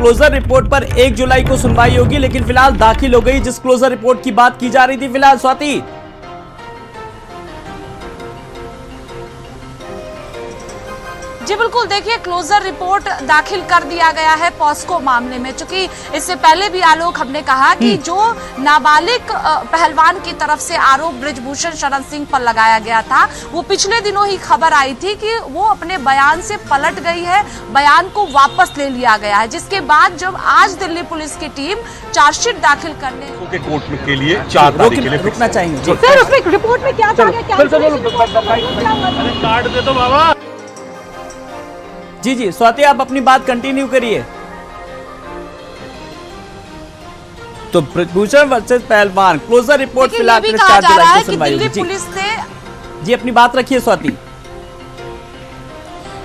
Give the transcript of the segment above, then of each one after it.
Closure report पर 1 जुलाई को सुनवाई होगी, लेकिन फिलहाल दाखिल हो गई जिस क्लोजर रिपोर्ट की बात की जा रही थी। फिलहाल स्वाति, जी बिल्कुल, देखिए क्लोजर रिपोर्ट दाखिल कर दिया गया है पॉस्को मामले में। चूंकि इससे पहले भी आलोक हमने कहा कि जो नाबालिग पहलवान की तरफ से आरोप ब्रिजभूषण शरण सिंह पर लगाया गया था, वो पिछले दिनों ही खबर आई थी कि वो अपने बयान से पलट गई है, बयान को वापस ले लिया गया है। जिसके बाद जब आज दिल्ली पुलिस की टीम चार्जशीट दाखिल करने के कोर्ट में के लिए 4 तारीख के लिए रुकना चाहेंगे। सर, उसमें रिपोर्ट में क्या था? कार्ड दे दो बाबा। जी स्वाति, आप अपनी बात कंटिन्यू करिए। तो ब्रिजभूषण वर्सेस पहलवान क्लोजर रिपोर्ट फिलहाल 4 जुलाई को सुनवाई होगी। पुलिस ने जी अपनी बात रखिए स्वाति।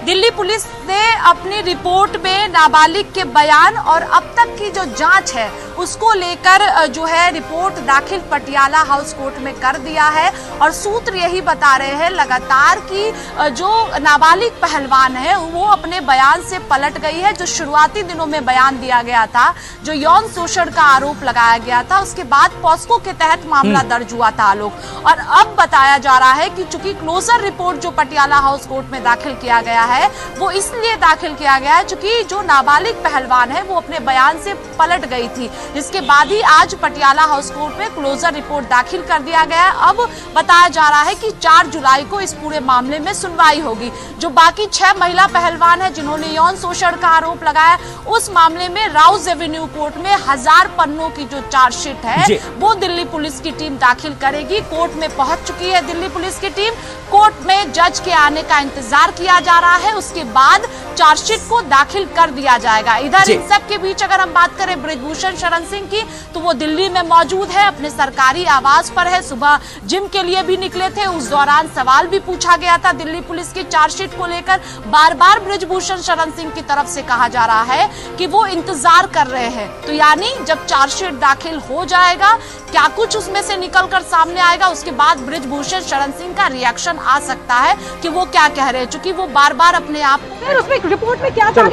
दिल्ली पुलिस ने अपनी रिपोर्ट में नाबालिग के बयान और अब तक की जो जांच है उसको लेकर जो है रिपोर्ट दाखिल पटियाला हाउस कोर्ट में कर दिया है। और सूत्र यही बता रहे हैं लगातार कि जो नाबालिग पहलवान है वो अपने बयान से पलट गई है। जो शुरुआती दिनों में बयान दिया गया था, जो यौन शोषण का आरोप लगाया गया था, उसके बाद पॉस्को के तहत मामला दर्ज हुआ था आलोक। और अब बताया जा रहा है कि चूंकि क्लोजर रिपोर्ट जो पटियाला हाउस कोर्ट में दाखिल किया गया है वो इसलिए दाखिल किया गया है चूंकि जो नाबालिग पहलवान है वो अपने बयान से पलट गई थी। इसके बाद ही आज पटियाला हाउस कोर्ट में क्लोजर रिपोर्ट दाखिल कर दिया गया है। अब बताया जा रहा है कि 4 जुलाई को इस पूरे मामले में सुनवाई होगी। जो बाकी 6 महिला पहलवान है जिन्होंने यौन शोषण का आरोप लगाया, उस मामले में राउज एवेन्यू कोर्ट में 1000 पन्नों की जो चार्जशीट है वो दिल्ली पुलिस की टीम दाखिल करेगी। कोर्ट में पहुंच चुकी है दिल्ली पुलिस की टीम। कोर्ट में जज के आने का इंतजार किया जा रहा है, उसके बाद चार्जशीट को दाखिल कर दिया जाएगा। इधर इन सब के बीच अगर हम बात करें ब्रिजभूषण शरण सिंह की, तो वो दिल्ली में मौजूद है, अपने सरकारी आवास पर है। सुबह जिम के लिए भी निकले थे, उस दौरान सवाल भी पूछा गया था दिल्ली पुलिस की चार्जशीट को लेकर। बार बार ब्रिजभूषण शरण सिंह की तरफ से कहा जा रहा है कि वो इंतजार कर रहे हैं। तो यानी जब चार्जशीट दाखिल हो जाएगा, क्या कुछ उसमें से निकलकर सामने आएगा, उसके बाद ब्रिजभूषण शरण सिंह का रिएक्शन आ सकता है कि वो क्या कह रहे हैं। चूंकि वो बार बार अपने आप उसमें रिपोर्ट में क्या था,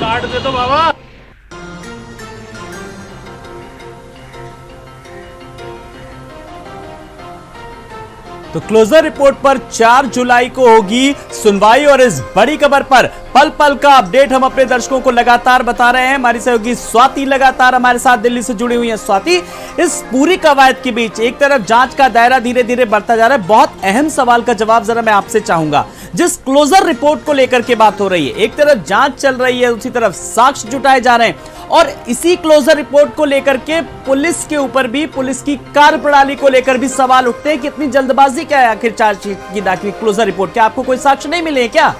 कार्ड दे दो बाबा। तो क्लोजर रिपोर्ट पर 4 जुलाई को होगी सुनवाई और इस बड़ी खबर पर पल पल का अपडेट हम अपने दर्शकों को लगातार बता रहे हैं। हमारी सहयोगी स्वाति लगातार हमारे साथ दिल्ली से जुड़ी हुई है। स्वाति, इस पूरी कवायद के बीच एक तरफ जांच का दायरा धीरे धीरे बढ़ता जा रहा है, बहुत अहम सवाल का जवाब जरा मैं आपसे चाहूंगा। जिस क्लोजर रिपोर्ट को लेकर के बात हो रही है, एक तरफ जांच चल रही है, दूसरी तरफ साक्ष्य जुटाए जा रहे हैं, और इसी क्लोजर रिपोर्ट को लेकर के पुलिस के ऊपर भी, पुलिस की कार्यप्रणाली को लेकर भी सवाल उठते हैं कि इतनी जल्दबाजी क्या है आखिर चार्जशीट की दाखिल क्लोजर रिपोर्ट? क्या आपको कोई साक्ष्य नहीं मिले क्या?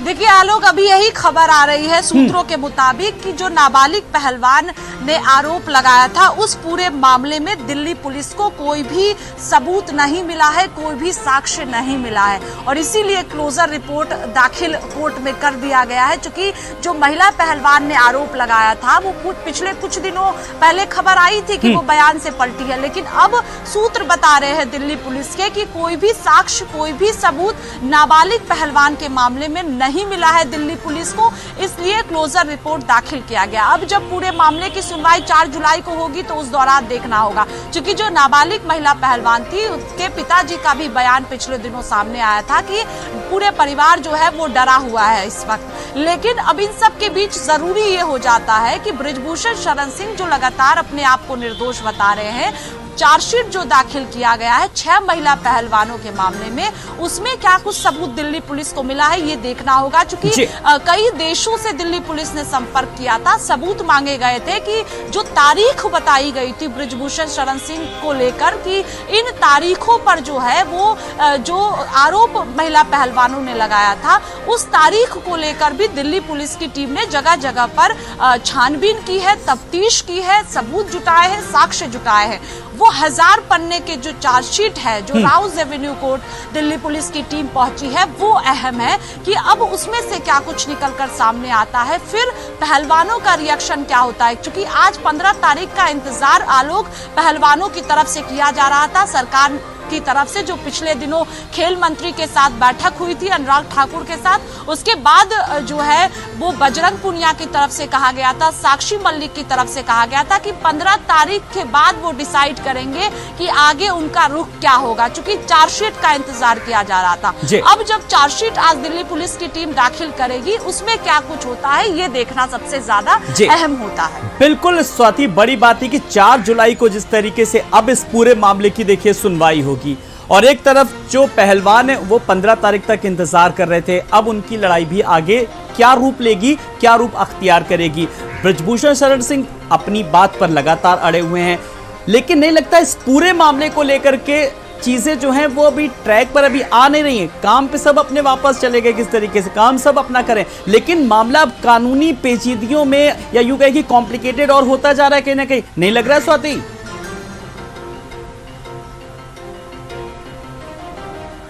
देखिए आलोक, अभी यही खबर आ रही है सूत्रों के मुताबिक कि जो नाबालिग पहलवान ने आरोप लगाया था उस पूरे मामले में दिल्ली पुलिस को कोई भी सबूत नहीं मिला है, कोई भी साक्ष्य नहीं मिला है। और इसीलिए क्लोजर रिपोर्ट दाखिल कोर्ट में कर दिया गया है। चूंकि जो महिला पहलवान ने आरोप लगाया था वो पिछले कुछ दिनों पहले खबर आई थी कि वो बयान से पलटी है, लेकिन अब सूत्र बता रहे हैं दिल्ली पुलिस के कि कोई भी साक्ष्य, कोई भी सबूत नाबालिग पहलवान के मामले में नहीं मिला है दिल्ली पुलिस को, इसलिए क्लोजर रिपोर्ट दाखिल किया गया। अब जब पूरे मामले की सुनवाई 4 जुलाई को होगी तो उस दौरान देखना होगा। क्योंकि जो नाबालिग महिला पहलवान थी उसके पिताजी का भी बयान पिछले दिनों सामने आया था कि पूरे परिवार जो है वो डरा हुआ है इस वक्त। लेकिन अब इन सब के बीच जरूरी ये हो जाता है कि ब्रिजभूषण शरण सिंह जो लगातार अपने आप को निर्दोष बता रहे हैं, चार्जशीट जो दाखिल किया गया है 6 महिला पहलवानों के मामले में, उसमें क्या कुछ सबूत दिल्ली पुलिस को मिला है ये देखना होगा। क्योंकि कई देशों से दिल्ली पुलिस ने संपर्क किया था, सबूत मांगे गए थे कि जो तारीख बताई गई थी ब्रिजभूषण शरण सिंह को लेकर कि इन तारीखों पर जो है वो जो आरोप महिला पहलवानों ने लगाया था उस तारीख को लेकर भी दिल्ली पुलिस की टीम ने जगह जगह पर छानबीन की है, तफ्तीश की है, सबूत जुटाए हैं, साक्ष्य जुटाए हैं। वो 1000 पन्ने के जो चार्जशीट है जो Rouse Avenue court Delhi police की टीम पहुंची है वो अहम है कि अब उसमें से क्या कुछ निकलकर सामने आता है, फिर पहलवानों का रिएक्शन क्या होता है। क्योंकि आज 15 तारीख का इंतजार आलोक पहलवानों की तरफ से किया जा रहा था। सरकार की तरफ से, जो पिछले दिनों खेल मंत्री के साथ बैठक हुई थी अनुराग ठाकुर के साथ, उसके बाद जो है वो बजरंग पुनिया की तरफ से कहा गया था, साक्षी मलिक की तरफ से कहा गया था कि 15 तारीख के बाद वो डिसाइड करेंगे कि आगे उनका रुख क्या होगा, क्योंकि चार्जशीट का इंतजार किया जा रहा था। अब जब चार्जशीट आज दिल्ली पुलिस की टीम दाखिल करेगी, उसमें क्या कुछ होता है ये देखना सबसे ज्यादा अहम होता है। बिल्कुल स्वाति, बड़ी बात है कि 4 जुलाई को जिस तरीके से अब इस पूरे मामले की देखिए सुनवाई होगी, और एक तरफ जो पहलवान है वो 15 तारीख तक इंतजार कर रहे थे, अब उनकी लड़ाई भी आगे क्या रूप लेगी, क्या रूप अख्तियार करेगी। बृजभूषण शरण सिंह अपनी बात पर लगातार अड़े हुए हैं, लेकिन नहीं लगता इस पूरे मामले को लेकर के चीजें जो हैं वो अभी ट्रैक पर अभी आ नहीं रही हैं। काम पे सब अपने वापस चले गए, किस तरीके से काम सब अपना करें, लेकिन मामला अब कानूनी पेचीदगियों में या यूं कहें कि कॉम्प्लिकेटेड और होता जा रहा है कहीं ना कहीं, नहीं लग रहा है स्वाति?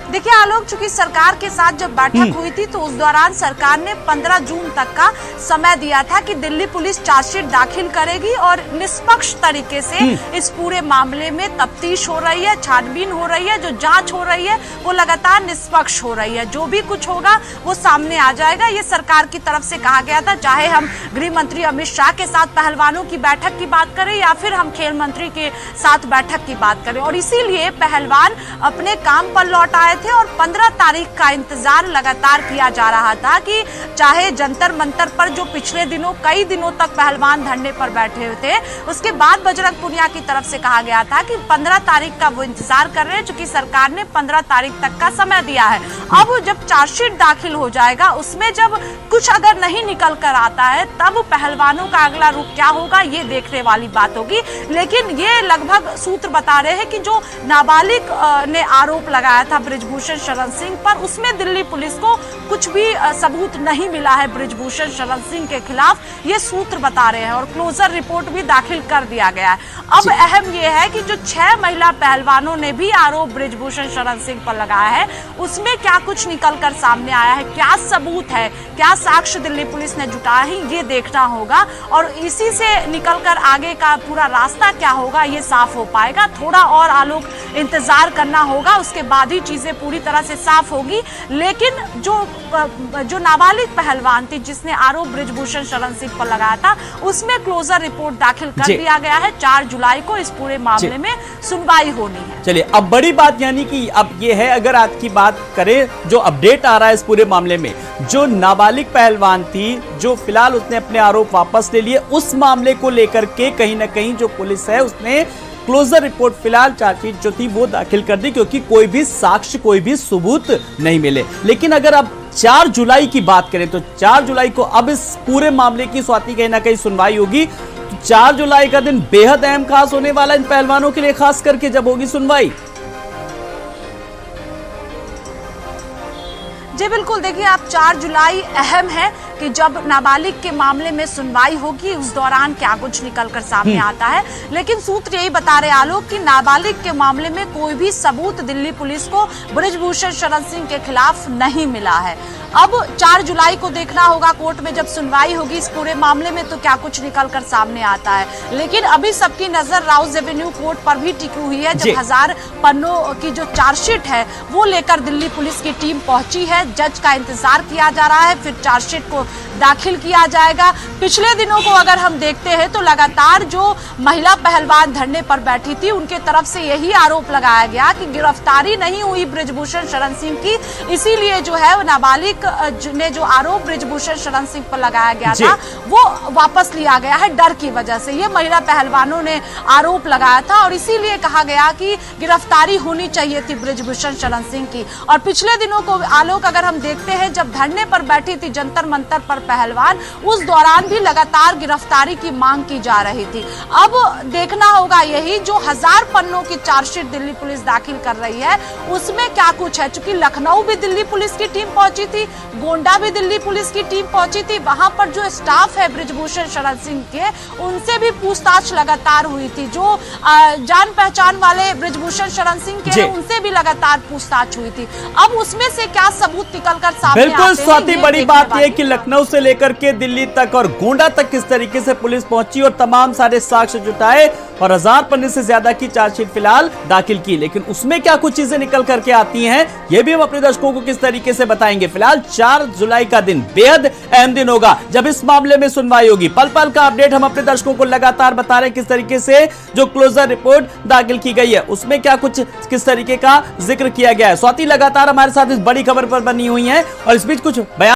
देखिए आलोक, चूंकि सरकार के साथ जब बैठक हुई थी तो उस दौरान सरकार ने 15 जून तक का समय दिया था कि दिल्ली पुलिस चार्जशीट दाखिल करेगी और निष्पक्ष तरीके से इस पूरे मामले में तफ्तीश हो रही है, छानबीन हो रही है, जो जांच हो रही है वो लगातार निष्पक्ष हो रही है, जो भी कुछ होगा वो सामने आ जाएगा, ये सरकार की तरफ से कहा गया था। चाहे हम गृह मंत्री अमित शाह के साथ पहलवानों की बैठक की बात करें या फिर हम खेल मंत्री के साथ बैठक की बात करें, और इसीलिए पहलवान अपने काम पर लौट आए थे और 15 तारीख का इंतजार लगातार किया जा रहा था कि चाहे जंतर मंतर पर जो पिछले दिनों कई दिनों तक पहलवान धरने पर बैठे हुए थे, उसके बाद बजरंग पुनिया की तरफ से कहा गया था कि 15 तारीख का वो इंतजार कर रहे हैं, क्योंकि सरकार ने 15 तारीख तक का समय दिया है। अब जब चार्जशीट दाखिल हो जाएगा, उसमें जब कुछ अगर नहीं निकल कर आता है, तब पहलवानों का अगला रुख क्या होगा ये देखने वाली बात होगी। लेकिन ये लगभग सूत्र बता रहे हैं कि जो नाबालिग ने आरोप लगाया था बृजभूषण शरण सिंह पर, उसमें दिल्ली पुलिस को कुछ भी सबूत नहीं मिला है बृजभूषण शरण सिंह के खिलाफ, ये सूत्र बता रहे हैं, और क्लोजर रिपोर्ट भी दाखिल कर दिया गया है। अब अहम ये है कि जो 6 महिला पहलवानों ने भी आरोप बृजभूषण शरण सिंह पर लगाया है, उसमें क्या कुछ निकल कर सामने आया है, क्या सबूत है, क्या साक्ष्य दिल्ली पुलिस ने जुटाया है, ये देखना होगा, और इसी से निकलकर आगे का पूरा रास्ता क्या होगा ये साफ हो पाएगा। थोड़ा और आलोक इंतजार करना होगा, उसके बाद ही चीजें पूरी तरह से साफ होगी। लेकिन जो नाबालिग पहलवान थी जिसने आरोप बृजभूषण शरण सिंह पर लगाया था, उसमें क्लोजर रिपोर्ट दाखिल कर दिया गया है। 4 जुलाई को इस पूरे मामले में सुनवाई होनी है। चलिए, अब बड़ी बात यानी कि अब ये है, अगर आज की बात करें, जो अपडेट आ रहा है इस पूरे मामले में, जो नाबालिग पहलवान थी, जो फिलहाल उसने अपने आरोप वापस ले लिए, उस मामले को लेकर के कहीं ना कहीं जो पुलिस है उसने क्लोजर रिपोर्ट फिलहाल चार्जशीट जो थी वो दाखिल कर दी, क्योंकि कोई भी साक्ष्य, कोई भी सबूत नहीं मिले। लेकिन अगर अब 4 जुलाई की बात करें तो 4 जुलाई को अब इस पूरे मामले की स्वाति कहीं ना कहीं सुनवाई होगी। 4 जुलाई का दिन बेहद अहम खास होने वाला इन पहलवानों के लिए, खास करके जब होगी सुनवाई। जी बिल्कुल, देखिए आप 4 जुलाई अहम है कि जब नाबालिग के मामले में सुनवाई होगी, उस दौरान क्या कुछ निकल कर सामने आता है। लेकिन सूत्र यही बता रहे आलोक कि नाबालिग के मामले में कोई भी सबूत दिल्ली पुलिस को बृजभूषण शरण सिंह के खिलाफ नहीं मिला है। अब 4 जुलाई को देखना होगा कोर्ट में जब सुनवाई होगी इस पूरे मामले में, तो क्या कुछ निकल कर सामने आता है। लेकिन अभी सबकी नजर राउज एवेन्यू कोर्ट पर भी टिकी हुई है, जब 1000 पन्नों की जो चार्जशीट है वो लेकर दिल्ली पुलिस की टीम पहुंची है। जज का इंतजार किया जा रहा है, फिर चार्जशीट को दाखिल किया जाएगा। पिछले दिनों को अगर हम देखते हैं तो लगातार जो महिला पहलवान धरने पर बैठी थी, उनके तरफ से यही आरोप लगाया गया कि गिरफ्तारी नहीं हुई बृजभूषण शरण सिंह की, इसीलिए जो है नाबालिग ने जो आरोप बृजभूषण शरण सिंह पर लगाया गया था वो वापस लिया गया है डर की वजह से। ये महिला पहलवानों ने आरोप लगाया था और इसीलिए कहा गया कि गिरफ्तारी होनी चाहिए थी बृजभूषण शरण सिंह की। और पिछले दिनों को आलोक अगर हम देखते हैं, जब धरने पर बैठी थी जंतर मंतर पर पहलवान, उस दौरान भी लगातार गिरफ्तारी की मांग की जा रही थी। अब देखना होगा यही, जो 1000 पन्नों की चार्जशीट दिल्ली पुलिस दाखिल कर रही है उसमें क्या कुछ है। चूंकि लखनऊ भी दिल्ली पुलिस की टीम पहुंची थी, गोंडा भी दिल्ली पुलिस की टीम पहुंची थी, वहां पर जो स्टाफ है बृजभूषण शरण सिंह के, उनसे भी पूछताछ लगातार हुई थी। जो जान पहचान वाले बृजभूषण शरण सिंह के हैं, उनसे भी लगातार पूछताछ हुई थी। अब उसमें से क्या सबूत निकल कर सामने आते हैं, बिल्कुल स्वाति, बड़ी बात यह कि लखनऊ से लेकर के दिल्ली तक और गोंडा तक किस तरीके से पुलिस पहुंची और तमाम सारे साक्ष्य जुटाए और 1000 पन्ने से ज्यादा की चार्जशीट फिलहाल दाखिल की। लेकिन उसमें क्या कुछ चीजें निकल करके आती हैं, यह भी हम अपने दर्शकों को किस तरीके से बताएंगे। फिलहाल 4 जुलाई का दिन बेहद अहम दिन होगा जब इस मामले में सुनवाई होगी। पल पल का अपडेट हम अपने दर्शकों को लगातार बता रहे हैं, किस तरीके से जो क्लोजर रिपोर्ट दाखिल की गई है उसमें क्या कुछ किस तरीके का जिक्र किया गया है। स्वाति लगातार हमारे साथ इस बड़ी खबर पर बनी हुई है और इस बीच कुछ बयान